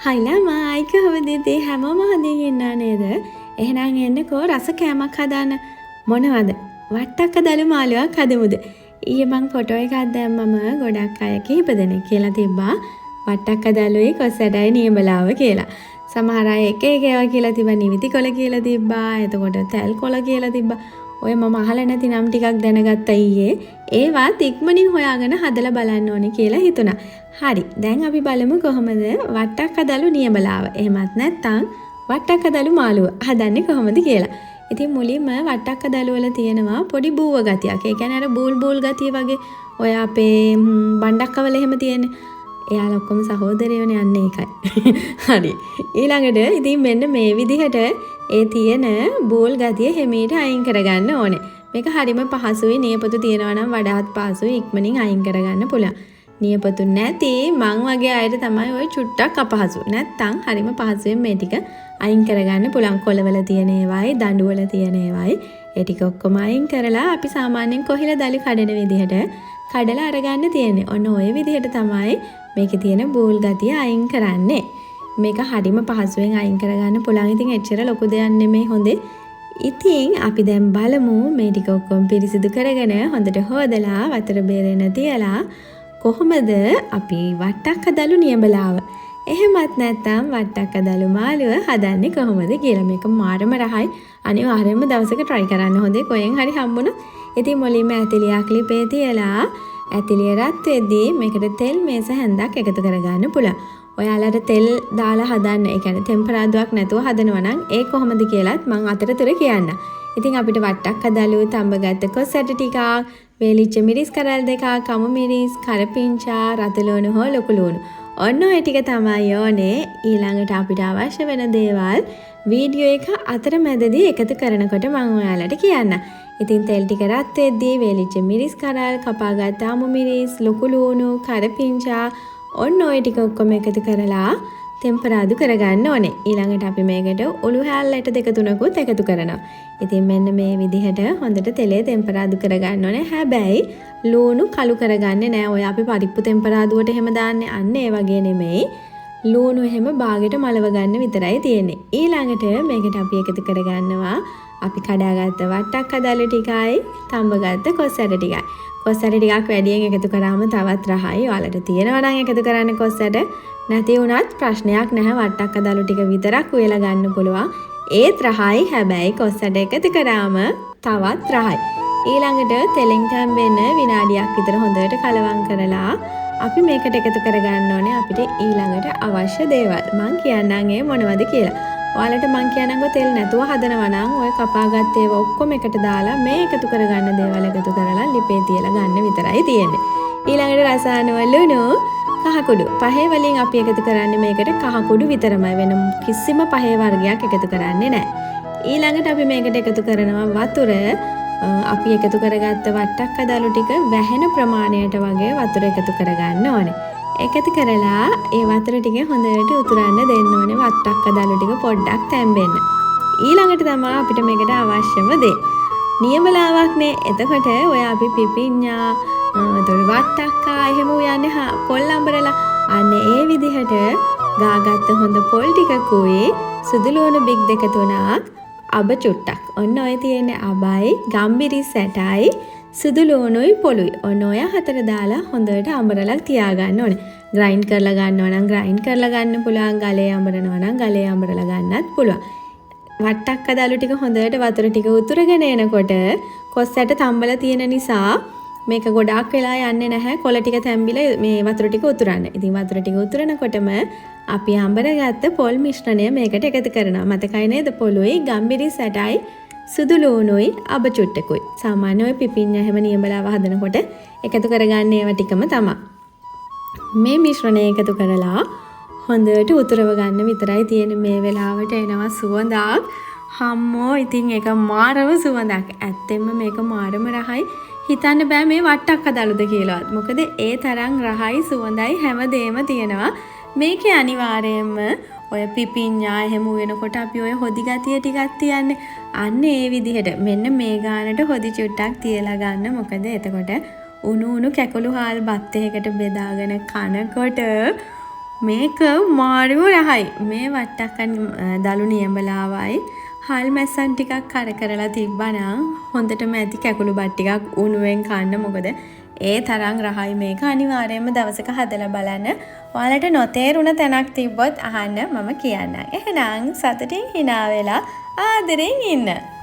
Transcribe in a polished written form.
හයිලා කොහොමද ඉතින් හැමෝම හොඳින් ඉන්නා නේද? එහෙනම් එන්නකෝ රස කෑමක් හදාන්න. මොනවද? වට්ටක්කදළු මාළුවක් හදමුද? ඊයේ මං ෆොටෝ එකක් දැම්මම ගොඩක් අය කිහිප දෙනෙක් කියලා තිබ්බා වට්ටක්කදළුයි කොස්සඩයි නියඹලාව කියලා. සමහර අය එක එක ඒවා කියලා තිබ්බා නිවිති කොළ කියලා තිබ්බා. එතකොට තැල් කොළ කියලා තිබ්බා. ඔය මම අහලා නැති නම් ටිකක් දැනගත්තා ඊයේ. ඒවත් ඉක්මනින් හොයාගෙන හදලා බලන්න ඕනේ කියලා හිතුණා. හරි. දැන් අපි බලමු කොහොමද වට්ටක්කදළු නියඹලාව. එහෙමත් නැත්නම් වට්ටක්කදළු මාළුව හදන්නේ කොහොමද කියලා. ඉතින් මුලින්ම වට්ටක්කදළු වල තියෙනවා පොඩි බූව ගතියක්. ඒ කියන්නේ අර බූල් ගතිය වගේ ඔය අපේ බණ්ඩක්කවල එහෙම තියෙන්නේ. එයාලා ඔක්කොම සහෝදරයෝනේ යන්නේ ඒකයි. හරි. ඊළඟට ඉතින් මෙන්න මේ විදිහට ඒ තියෙන බූල් ගතිය හිමීට අයින් කරගන්න ඕනේ. මේක හරිම පහසුයි. නියපොතු තියෙනවා නම් වඩාත් පහසුයි. ඉක්මනින් අයින් කරගන්න පුළුවන්. නියපොතු නැති මං වගේ අයට තමයි ওই චුට්ටක් අපහසු. නැත්තම් හරිම පහසුවෙන් මේ ටික අයින් කරගන්න පුළුවන්. කොළවල තියෙන ඒවායි, දඬුවල තියෙන ඒවායි ඒ ටික ඔක්කොම අයින් කරලා අපි සාමාන්‍යයෙන් කොහිල දලි කඩන විදිහට කඩලා අරගන්න තියෙන්නේ. ඔන්න ඔය විදිහට තමයි මේකේ තියෙන බූල් ගතිය අයින් කරන්නේ. මේක හරිම පහසුවෙන් අයින් කරගන්න පුළුවන්. ඉතින් එච්චර ලොකු දෙයක් නෙමෙයි හොඳේ. ඉතින් අපි දැන් බලමු මේ ටික ඔක්කොම පිරිසිදු කරගෙන හොඳට හොදලා වතුර බේරෙන්න තියලා කොහොමද අපි වට්ටක්කදළු නියඹලාව එහෙමත් නැත්නම් වට්ටක්කදළු මාළුව හදන්නේ කොහොමද කියලා. මේක මාරම රහයි. අනිවාර්යයෙන්ම දවසක try කරන්න හොඳේ. කොහෙන් හරි හම්බුණොත්. ඉතින් මුලින්ම ඇතිලියක් ලිපේ තියලා ඇතිලිය රත් වෙද්දී මේකට තෙල් මේස හැන්දක් එකතු කරගන්න පුළුවන්. ඔයාලට තෙල් දාලා හදන්න, ඒ කියන්නේ ටෙම්පරාදුවක් නැතුව හදනවා නම් ඒ කොහොමද කියලාත් මම අතරතුර කියන්න. ඉතින් අපිට වට්ටක්කදළු, තඹගත්ත කොස්සට ටිකක්, වේලිච්ච මිරිස් කරල් දෙකක්, කමු මිරිස්, කරපිංචා, රතලුණු හෝ ලොකු ලුණු. ඔන්න ඔය ටික තමයි ඕනේ. ඊළඟට අපිට අවශ්‍ය වෙන දේවල් වීඩියෝ එක අතරමැදදී එකතු කරනකොට මම ඔයාලට කියන්න. ඉතින් තෙල් ටික රත් වෙද්දී වේලිච්ච මිරිස් කරල්, කපාගත්ත අමු මිරිස්, ලොකු ලුණු, කරපිංචා ඔන්න ඔය ටික ඔක්කොම එකතු කරලා ටෙම්පරාදු කරගන්න ඕනේ. ඊළඟට අපි මේකට ඔලු හැල්ලට දෙක තුනකුත් එකතු කරනවා. ඉතින් මෙන්න මේ විදිහට හොඳට තෙලේ ටෙම්පරාදු කරගන්න ඕනේ. හැබැයි ලුණු කළු කරගන්නේ නැහැ. ඔය අපි පරිප්පු ටෙම්පරාදුවට එහෙම දාන්නේ අන්න ඒ වගේ නෙමෙයි. ලුණු එහෙම බාගෙට මලව ගන්න විතරයි තියෙන්නේ. ඊළඟට මේකට අපි එකතු කරගන්නවා අපි කඩාගත්ත වට්ටක්කදළු ටිකයි, තඹගත්ත කොස්සට ටිකයි. කොස්සට ටිකක් වැඩියෙන් එකතු කරාම තවත් රහයි. ඔයාලට තියෙනවා නම් එකතු කරන්න කොස්සට. නැති වුණත් ප්‍රශ්නයක් නැහැ. වට්ටක්කදළු ටික විතරක් උයලා ගන්න පුළුවන්. ඒත් රහයි. හැබැයි කොස්සට එකතු කරාම තවත් රහයි. ඊළඟට තෙලෙන් තැම්බෙන්න විනාඩියක් විතර හොඳට කලවම් කරලා අපි මේකට එකතු කරගන්න ඕනේ අපිට ඊළඟට අවශ්‍ය දේවල්. මං කියන්නම් ඒ මොනවද කියලා. ඔයාලට මං කියනකො තෙල් නැතුව හදනවා නම් ඔය කපාගත්ත ඒවා ඔක්කොම එකට දාලා මේ එකතු කරගන්න දේවල් එකතු කරලා ලිපේ තියලා ගන්න විතරයි තියෙන්නේ. ඊළඟට රසායන ලුණු, කහ කුඩු. පහේ වලින් අපි එකතු කරන්නේ මේකට කහ කුඩු විතරමයි. වෙන කිසිම පහේ වර්ගයක් එකතු කරන්නේ නැහැ. ඊළඟට අපි මේකට එකතු කරනවා වතුර. අපි එකතු කරගත්ත වට්ටක්කදළු ටික වැහෙන ප්‍රමාණයට වගේ වතුර එකතු කරගන්න ඕනේ. එකතු කරලා ඒ වතුර ටික හොඳට උතුරන්න දෙන්න ඕනේ. වට්ටක්කදළු ටික පොඩ්ඩක් තැම්බෙන්න. ඊළඟට තමයි අපිට මේකට අවශ්‍යම දේ. නියඹලාවක්නේ. එතකොට ඔය අපි පිපිඤ්ඤා, වට්ටක්කා එහෙම උයන්නේ පොල් අඹරලා අන්න ඒ විදිහට ගාගත්ත හොඳ පොල් ටිකකුයි සුදු ලුණු බිග් දෙක තුනක්, අබ චුට්ටක්. ඔන්න ඔය තියෙන්නේ අබයි, ගම්බිරිස් ඇටයි, සුදු ලුණුයි පොළුයි. ඔන්න ඔය හතර දාලා හොඳට අඹරලා තියාගන්න ඕනේ. ග්‍රයින්ඩ් කරලා ගන්නවා නම් ග්‍රයින්ඩ් කරලා ගන්න පුළුවන්. ගලේ අඹරනවා නම් ගලේ අඹරලා ගන්නත් පුළුවන්. වට්ටක්කදළු ටික හොඳට වතුර ටික උතුරගෙන එනකොට කොස්සට තම්බලා තියෙන නිසා මේක ගොඩාක් වෙලා යන්නේ නැහැ. කොළ ටික තැම්බිලා මේ වතුර ටික උතුරන්න. ඉතින් වතුර ටික උතුරනකොටම අපි අඹරගත්ත පොල් මිශ්‍රණය මේකට එකතු කරනවා. මතකයි නේද? පොළුයි, ගම්බිරිස් ඇටයි, සුදු ලුණුයි, අබ චුට්ටකුයි. සාමාන්‍ය ඔය පිපිඤ්ඤා හැම නියඹලාව හදනකොට එකතු කරගන්න ඒවා ටිකම තමයි. මේ මිශ්‍රණය එකතු කරලා හොඳට උතුරව ගන්න විතරයි තියෙන්නේ. මේ වෙලාවට එනවා සුවඳක්. හම්මෝ ඉතින් ඒක මාරම සුවඳක්. ඇත්තෙන්ම මේක මාරම රහයි. හිතන්න බෑ මේ වට්ටක්කදළුද කියලාවත්. මොකද ඒ තරම් රහයි සුවඳයි හැමදේම තියෙනවා. මේකේ අනිවාර්යයෙන්ම ඔය පිපිඤ්ඤා එහෙම වෙනකොට අපි ඔය හොදි ගතිය ටිකක් තියන්නේ. අන්න ඒ විදිහට මෙන්න මේ ගානට හොදි චුට්ටක් තියලා ගන්න. මොකද එතකොට උණු කැකුළු හාල් බත් එකකට බෙදාගෙන කනකොට මේක මාරු රහයි. මේ වට්ටක්කන් දළු නියඹලාවයි හල් මැස්සන් ටිකක් කර කරලා තිබ්බනම් හොඳටම ඇති කැකුළු බත් ටිකක් උණුවෙන් කන්න. මොකද ඒ තරම් රහයි මේක. අනිවාර්යයෙන්ම දවසක හදලා බලන්න. ඔයාලට නොතේරුණ තැනක් තිබ්බොත් අහන්න මම කියන්නම්. එහෙනම් සතුටින් hina වෙලා ආදරෙන් ඉන්න.